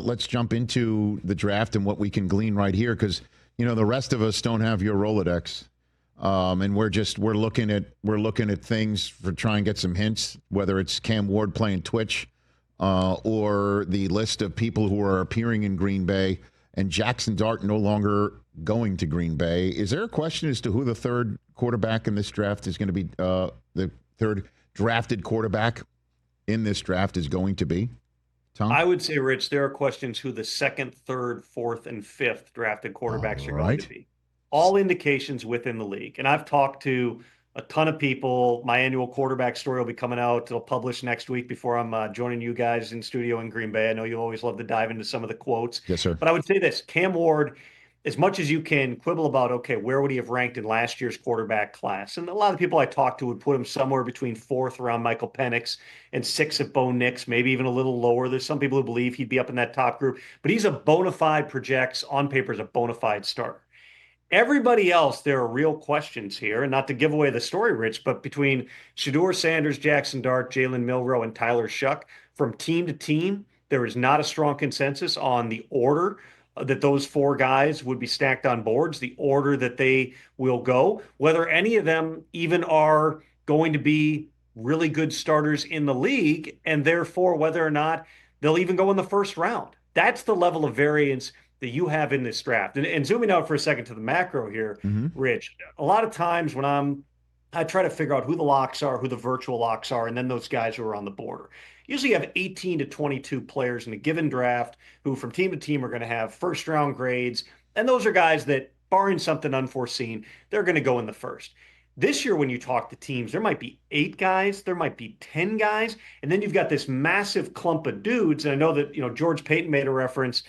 let's jump into the draft and what we can glean right here, because the rest of us don't have your Rolodex, and we're looking at things for try and get some hints, whether it's Cam Ward playing Twitch, or the list of people who are appearing in Green Bay, and Jackson Dart no longer going to Green Bay. Is there a question as to who the third quarterback in this draft is going to be? The third drafted quarterback in this draft is going to be? Tom? I would say, Rich, there are questions who the second, third, fourth, and fifth drafted quarterbacks are going to be. All indications within the league. And I've talked to a ton of people. My annual quarterback story will be coming out. It'll publish next week before I'm joining you guys in studio in Green Bay. I know you always love to dive into some of the quotes. Yes, sir. But I would say this, Cam Ward, as much as you can quibble about, okay, where would he have ranked in last year's quarterback class? And a lot of people I talked to would put him somewhere between fourth around Michael Penix and sixth at Bo Nix, maybe even a little lower. There's some people who believe he'd be up in that top group, but he's a bona fide, projects on paper as a bona fide starter. Everybody else, there are real questions here, and not to give away the story, Rich, but between Shedeur Sanders, Jackson Dart, Jalen Milroe, and Tyler Shuck, from team to team, there is not a strong consensus on the order that those four guys would be stacked on boards, the order that they will go, whether any of them even are going to be really good starters in the league, and therefore whether or not they'll even go in the first round. That's the level of variance that you have in this draft. And zooming out for a second to the macro here, Rich, a lot of times when I try to figure out who the locks are, who the virtual locks are, and then those guys who are on the border. Usually you have 18 to 22 players in a given draft who from team to team are going to have first round grades. And those are guys that, barring something unforeseen, they're going to go in the first. This year, when you talk to teams, there might be 8 guys, there might be 10 guys, and then you've got this massive clump of dudes. And I know that, George Payton made a reference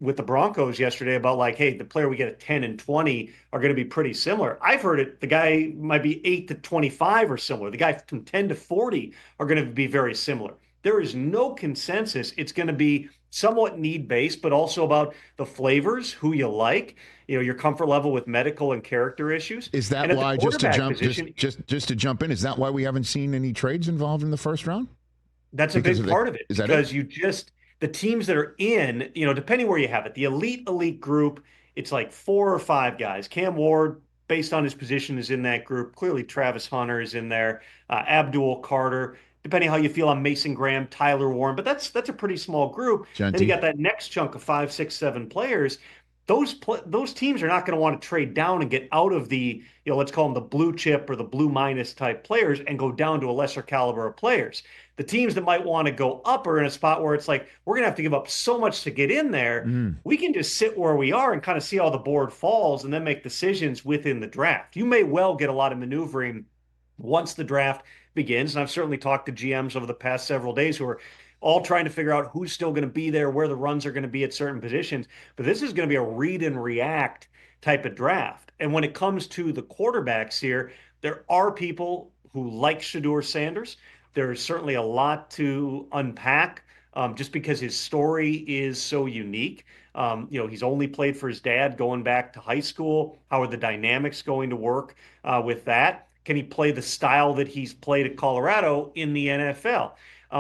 with the Broncos yesterday about like, hey, the player we get at 10 and 20 are going to be pretty similar. I've heard it. The guy might be 8 to 25 or similar. The guy from 10 to 40 are going to be very similar. There is no consensus. It's going to be somewhat need-based, but also about the flavors, who you like, your comfort level with medical and character issues. Is that why, just to jump in, is that why we haven't seen any trades involved in the first round? That's a big part of it. Because the teams that are in, depending where you have it, the elite group, it's like 4 or 5 guys. Cam Ward, based on his position, is in that group. Clearly, Travis Hunter is in there. Abdul Carter, depending how you feel on Mason Graham, Tyler Warren, but that's a pretty small group. Then you got that next chunk of 5, 6, 7 players. Those teams are not going to want to trade down and get out of the, let's call them the blue chip or the blue minus type players and go down to a lesser caliber of players. The teams that might want to go up are in a spot where it's like, we're going to have to give up so much to get in there. We can just sit where we are and kind of see how the board falls and then make decisions within the draft. You may well get a lot of maneuvering once the draft begins. And I've certainly talked to GMs over the past several days who are all trying to figure out who's still going to be there, where the runs are going to be at certain positions. But this is going to be a read and react type of draft. And when it comes to the quarterbacks here, there are people who like Shedeur Sanders. There's certainly a lot to unpack just because his story is so unique. He's only played for his dad going back to high school. How are the dynamics going to work with that? Can he play the style that he's played at Colorado in the NFL?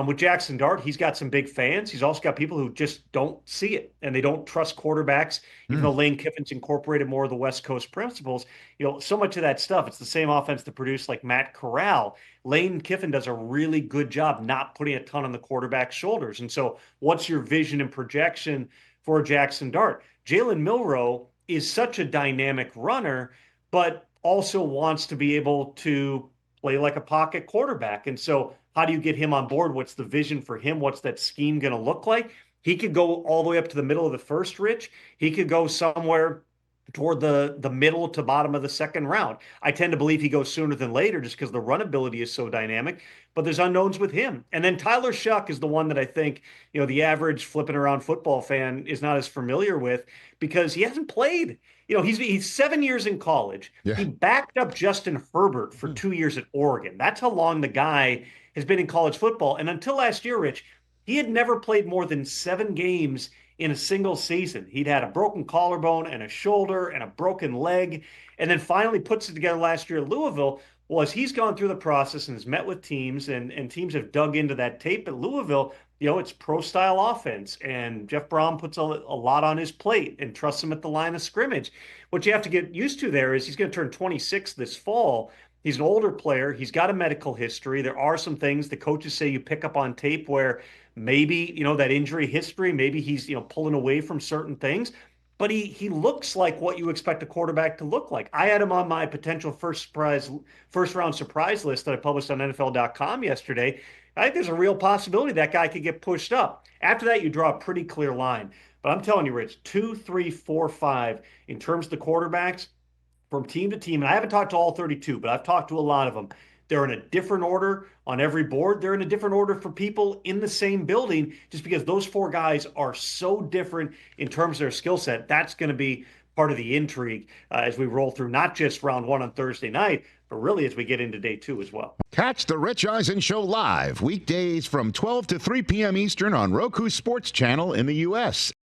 With Jackson Dart, he's got some big fans. He's also got people who just don't see it, and they don't trust quarterbacks, even though Lane Kiffin's incorporated more of the West Coast principles. So much of that stuff, it's the same offense to produce like Matt Corral. Lane Kiffin does a really good job not putting a ton on the quarterback's shoulders. And so what's your vision and projection for Jackson Dart? Jalen Milroe is such a dynamic runner, but also wants to be able to play like a pocket quarterback. And so how do you get him on board? What's the vision for him? What's that scheme going to look like? He could go all the way up to the middle of the first, Rich. He could go somewhere toward the middle to bottom of the second round. I tend to believe he goes sooner than later just because the run ability is so dynamic, but there's unknowns with him. And then Tyler Shuck is the one that I think, the average flipping around football fan is not as familiar with because he hasn't played. He's 7 years in college. Yeah. He backed up Justin Herbert for 2 years at Oregon. That's how long the guy has been in college football. And until last year, Rich, he had never played more than 7 games in a single season. He'd had a broken collarbone and a shoulder and a broken leg, and then finally puts it together last year at Louisville. Well, as he's gone through the process and has met with teams and teams have dug into that tape at Louisville, it's pro-style offense, and Jeff Brom puts a lot on his plate and trusts him at the line of scrimmage. What you have to get used to there is he's going to turn 26 this fall. He's an older player. He's got a medical history. There are some things the coaches say you pick up on tape where maybe, that injury history, maybe he's, pulling away from certain things. But he looks like what you expect a quarterback to look like. I had him on my potential first round surprise list that I published on NFL.com yesterday. I think there's a real possibility that guy could get pushed up. After that, you draw a pretty clear line. But I'm telling you, Rich, 2, 3, 4, 5 in terms of the quarterbacks from team to team. And I haven't talked to all 32, but I've talked to a lot of them. They're in a different order on every board. They're in a different order for people in the same building, just because those 4 guys are so different in terms of their skill set. That's going to be part of the intrigue as we roll through not just round 1 on Thursday night, but really as we get into day 2 as well. Catch the Rich Eisen Show live weekdays from 12 to 3 p.m. Eastern on Roku Sports Channel in the U.S.